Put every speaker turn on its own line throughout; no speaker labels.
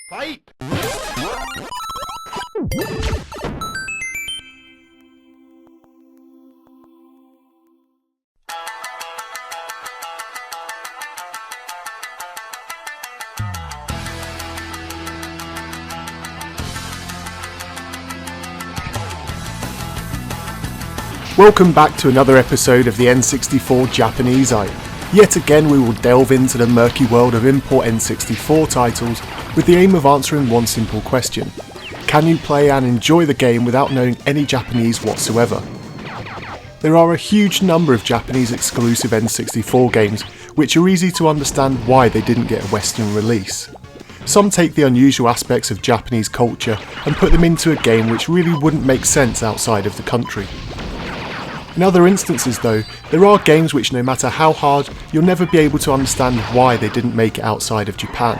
Fight! Welcome back to another episode of the N64 Japanese Eye. Yet again we will delve into the murky world of import N64 titles with the aim of answering one simple question. Can you play and enjoy the game without knowing any Japanese whatsoever? There are a huge number of Japanese exclusive N64 games which are easy to understand why they didn't get a Western release. Some take the unusual aspects of Japanese culture and put them into a game which really wouldn't make sense outside of the country. In other instances though, there are games which no matter how hard, you'll never be able to understand why they didn't make it outside of Japan.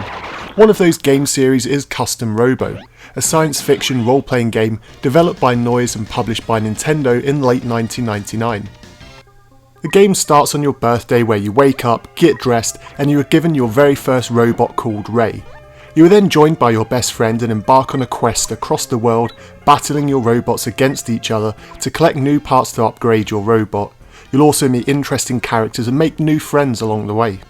One of those game series is Custom Robo, a science fiction role-playing game developed by Noise and published by Nintendo in late 1999. The game starts on your birthday where you wake up, get dressed, and you are given your very first robot called Ray. You are then joined by your best friend and embark on a quest across the world, battling your robots against each other to collect new parts to upgrade your robot. You'll also meet interesting characters and make new friends along the way.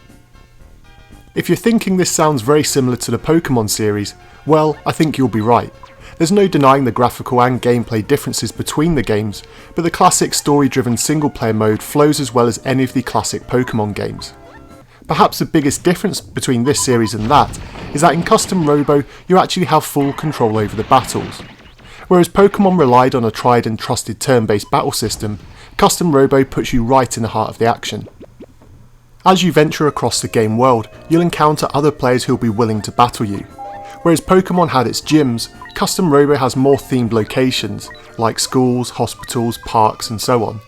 If you're thinking this sounds very similar to the Pokemon series, well, I think you'll be right. There's no denying the graphical and gameplay differences between the games, but the classic story-driven single-player mode flows as well as any of the classic Pokemon games. Perhaps the biggest difference between this series and that is that in Custom Robo you actually have full control over the battles. Whereas Pokemon relied on a tried and trusted turn-based battle system, Custom Robo puts you right in the heart of the action. As you venture across the game world, you'll encounter other players who'll be willing to battle you. Whereas Pokemon had its gyms, Custom Robo has more themed locations, like schools, hospitals, parks and so on.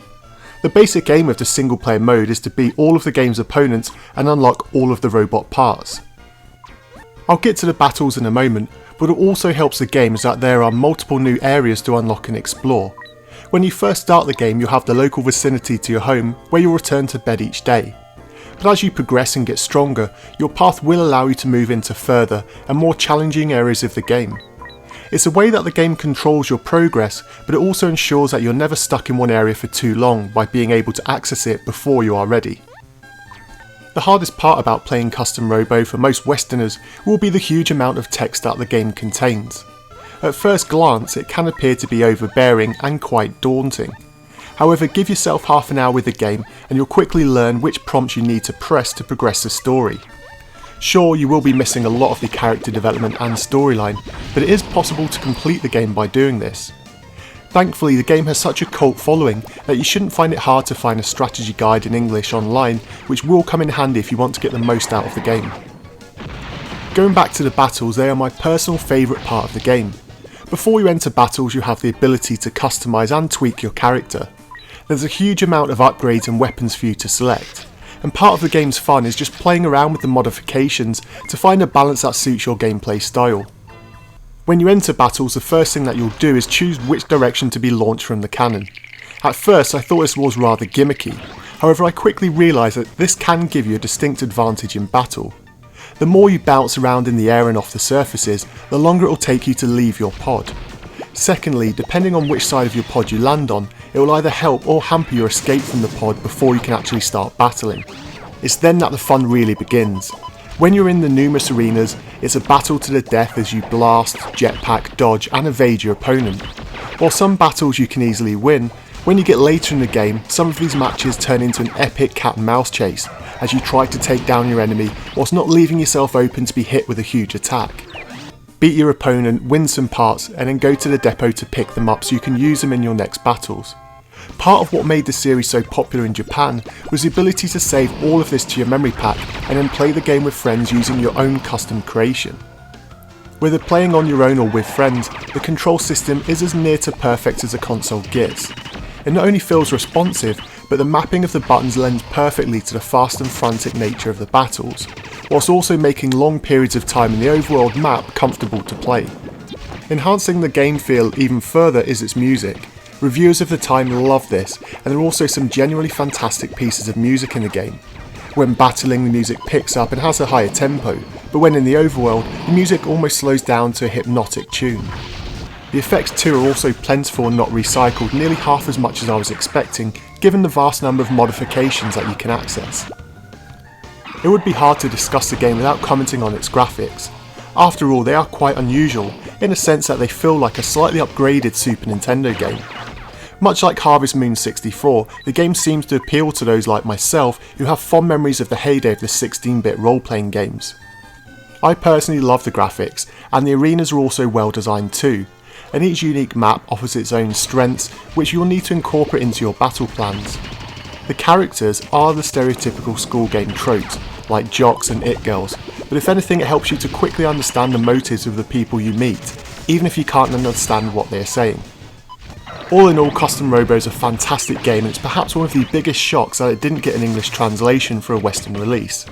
The basic aim of the single player mode is to beat all of the game's opponents and unlock all of the robot parts. I'll get to the battles in a moment, but what also helps the game is that there are multiple new areas to unlock and explore. When you first start the game you'll have the local vicinity to your home where you'll return to bed each day. But as you progress and get stronger, your path will allow you to move into further and more challenging areas of the game. It's a way that the game controls your progress, but it also ensures that you're never stuck in one area for too long by being able to access it before you are ready. The hardest part about playing Custom Robo for most Westerners will be the huge amount of text that the game contains. At first glance it can appear to be overbearing and quite daunting. However, give yourself half an hour with the game and you'll quickly learn which prompts you need to press to progress the story. Sure, you will be missing a lot of the character development and storyline, but it is possible to complete the game by doing this. Thankfully, the game has such a cult following that you shouldn't find it hard to find a strategy guide in English online, which will come in handy if you want to get the most out of the game. Going back to the battles, they are my personal favourite part of the game. Before you enter battles, you have the ability to customise and tweak your character. There's a huge amount of upgrades and weapons for you to select. And part of the game's fun is just playing around with the modifications to find a balance that suits your gameplay style. When you enter battles, the first thing that you'll do is choose which direction to be launched from the cannon. At first I thought this was rather gimmicky, however I quickly realised that this can give you a distinct advantage in battle. The more you bounce around in the air and off the surfaces, the longer it will take you to leave your pod. Secondly, depending on which side of your pod you land on, it will either help or hamper your escape from the pod before you can actually start battling. It's then that the fun really begins. When you're in the numerous arenas, it's a battle to the death as you blast, jetpack, dodge and evade your opponent. While some battles you can easily win, when you get later in the game, some of these matches turn into an epic cat and mouse chase as you try to take down your enemy whilst not leaving yourself open to be hit with a huge attack. Beat your opponent, win some parts, and then go to the depot to pick them up so you can use them in your next battles. Part of what made the series so popular in Japan was the ability to save all of this to your memory pack and then play the game with friends using your own custom creation. Whether playing on your own or with friends, the control system is as near to perfect as a console gets. It not only feels responsive, but the mapping of the buttons lends perfectly to the fast and frantic nature of the battles, whilst also making long periods of time in the overworld map comfortable to play. Enhancing the game feel even further is its music. Reviewers of the time love this, and there are also some genuinely fantastic pieces of music in the game. When battling, the music picks up and has a higher tempo, but when in the overworld, the music almost slows down to a hypnotic tune. The effects too are also plentiful and not recycled, nearly half as much as I was expecting, given the vast number of modifications that you can access. It would be hard to discuss the game without commenting on its graphics. After all, they are quite unusual, in a sense that they feel like a slightly upgraded Super Nintendo game. Much like Harvest Moon 64, the game seems to appeal to those like myself who have fond memories of the heyday of the 16-bit role-playing games. I personally love the graphics, and the arenas are also well designed too, and each unique map offers its own strengths which you'll need to incorporate into your battle plans. The characters are the stereotypical school game tropes, like jocks and it girls, but if anything it helps you to quickly understand the motives of the people you meet, even if you can't understand what they're saying. All in all, Custom Robo is a fantastic game, and it's perhaps one of the biggest shocks that it didn't get an English translation for a Western release.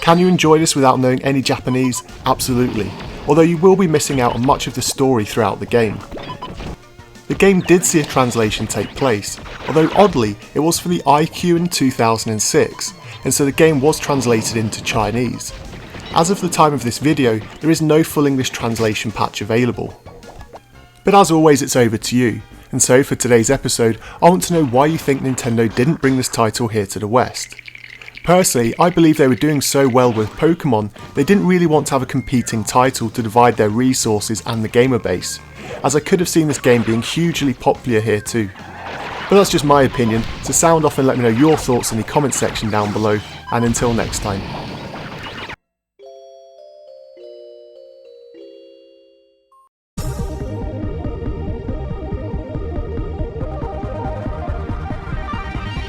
Can you enjoy this without knowing any Japanese? Absolutely, although you will be missing out on much of the story throughout the game. The game did see a translation take place, although oddly it was for the iQue in 2006, and so the game was translated into Chinese. As of the time of this video, there is no full English translation patch available. But as always, it's over to you, and so for today's episode I want to know why you think Nintendo didn't bring this title here to the West. Personally, I believe they were doing so well with Pokemon, they didn't really want to have a competing title to divide their resources and the gamer base, as I could have seen this game being hugely popular here too. But that's just my opinion, so sound off and let me know your thoughts in the comment section down below, and until next time.